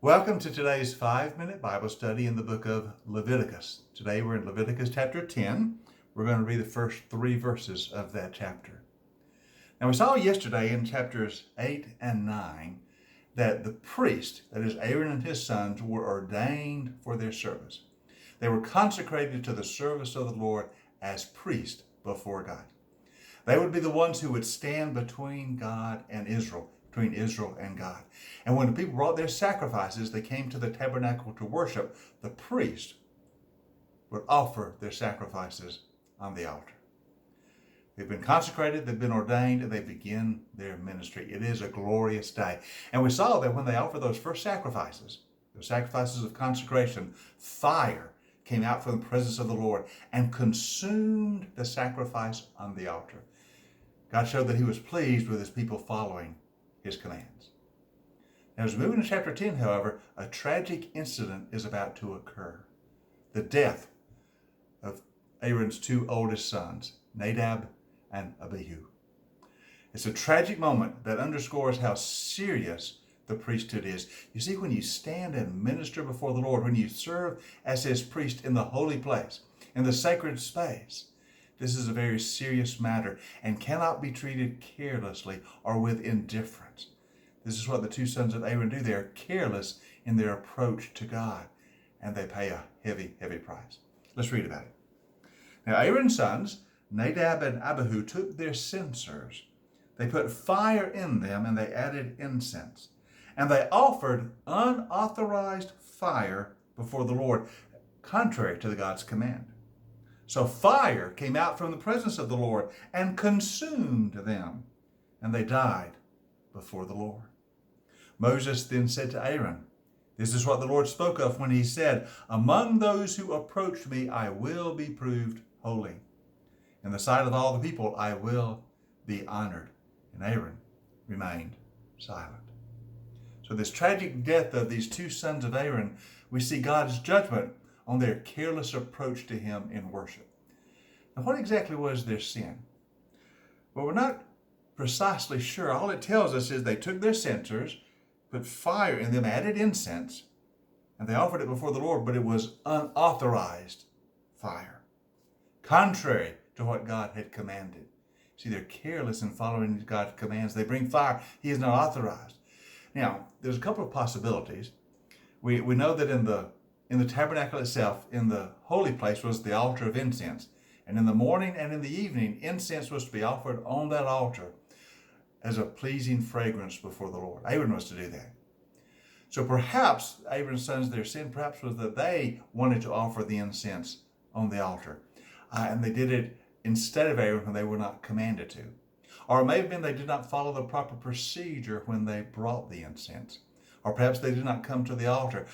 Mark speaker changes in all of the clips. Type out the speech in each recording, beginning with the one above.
Speaker 1: Welcome to today's 5-minute Bible study in the book of Leviticus. Today we're in Leviticus chapter 10. We're going to read the first 3 verses of that chapter. Now we saw yesterday in chapters 8 and 9 that the priest, that is Aaron and his sons, were ordained for their service. They were consecrated to the service of the Lord as priests before God. They would be the ones who would stand between God and Israel, between Israel and God. And when the people brought their sacrifices, they came to the tabernacle to worship, the priest would offer their sacrifices on the altar. They've been consecrated, they've been ordained, and they begin their ministry. It is a glorious day. And we saw that when they offered those first sacrifices, the sacrifices of consecration, fire came out from the presence of the Lord and consumed the sacrifice on the altar. God showed that he was pleased with his people following his commands. Now, as we move into chapter 10, however, a tragic incident is about to occur. The death of Aaron's 2 oldest sons, Nadab and Abihu. It's a tragic moment that underscores how serious the priesthood is. You see, when you stand and minister before the Lord, when you serve as his priest in the holy place, in the sacred space, this is a very serious matter and cannot be treated carelessly or with indifference. This is what the 2 sons of Aaron do. They are careless in their approach to God, and they pay a heavy, heavy price. Let's read about it. Now, Aaron's sons, Nadab and Abihu, took their censers. They put fire in them, and they added incense. And they offered unauthorized fire before the Lord, contrary to the God's command. So fire came out from the presence of the Lord and consumed them, and they died before the Lord. Moses then said to Aaron, "This is what the Lord spoke of when he said, 'Among those who approach me, I will be proved holy. In the sight of all the people, I will be honored.'" And Aaron remained silent. So this tragic death of these 2 sons of Aaron, we see God's judgment on their careless approach to him in worship. Now, what exactly was their sin? Well, we're not precisely sure. All it tells us is they took their censers, put fire in them, added incense, and they offered it before the Lord, but it was unauthorized fire, contrary to what God had commanded. See, they're careless in following God's commands. They bring fire he has not authorized. Now, there's a couple of possibilities. We know that in the tabernacle itself, in the holy place, was the altar of incense. And in the morning and in the evening, incense was to be offered on that altar as a pleasing fragrance before the Lord. Aaron was to do that. So perhaps Aaron's sons, their sin perhaps was that they wanted to offer the incense on the altar. And they did it instead of Aaron when they were not commanded to. Or it may have been they did not follow the proper procedure when they brought the incense. Or perhaps they did not come to the altar.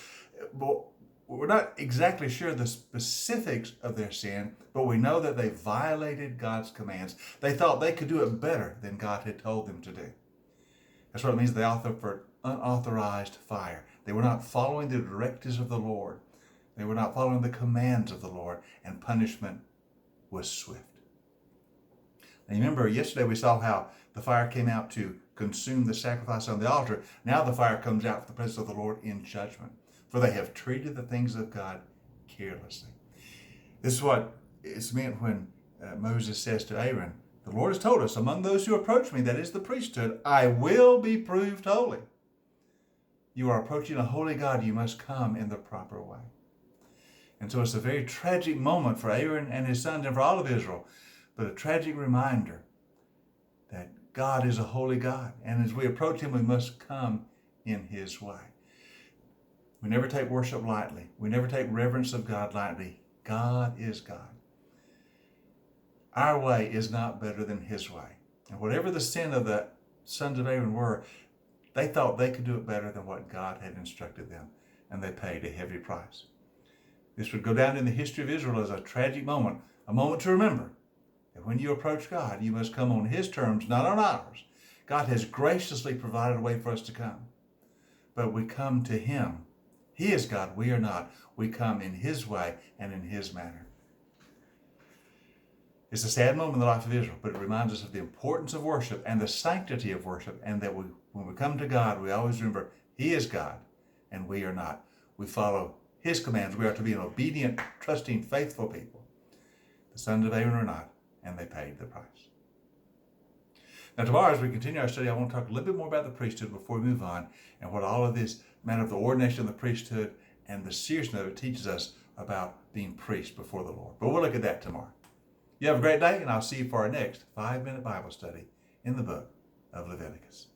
Speaker 1: But we're not exactly sure the specifics of their sin, but we know that they violated God's commands. They thought they could do it better than God had told them to do. That's what it means they offered unauthorized fire. They were not following the directives of the Lord. They were not following the commands of the Lord, and punishment was swift. Now, remember, yesterday we saw how the fire came out to consume the sacrifice on the altar. Now the fire comes out from the presence of the Lord in judgment, for they have treated the things of God carelessly. This is what it's meant when Moses says to Aaron, "The Lord has told us, among those who approach me, that is the priesthood, I will be proved holy." You are approaching a holy God, you must come in the proper way. And so it's a very tragic moment for Aaron and his sons and for all of Israel, but a tragic reminder that God is a holy God. And as we approach him, we must come in his way. We never take worship lightly. We never take reverence of God lightly. God is God. Our way is not better than his way. And whatever the sin of the sons of Aaron were, they thought they could do it better than what God had instructed them, and they paid a heavy price. This would go down in the history of Israel as a tragic moment, a moment to remember that when you approach God, you must come on his terms, not on ours. God has graciously provided a way for us to come, but we come to him. He is God, we are not. We come in his way and in his manner. It's a sad moment in the life of Israel, but it reminds us of the importance of worship and the sanctity of worship, and that when we come to God, we always remember He is God, and we are not. We follow his commands. We are to be an obedient, trusting, faithful people. The sons of Aaron are not, and they paid the price. Now tomorrow, as we continue our study, I want to talk a little bit more about the priesthood before we move on, and what all of this matter of the ordination of the priesthood and the seriousness of it teaches us about being priests before the Lord. But we'll look at that tomorrow. You have a great day, and I'll see you for our next 5-minute Bible study in the book of Leviticus.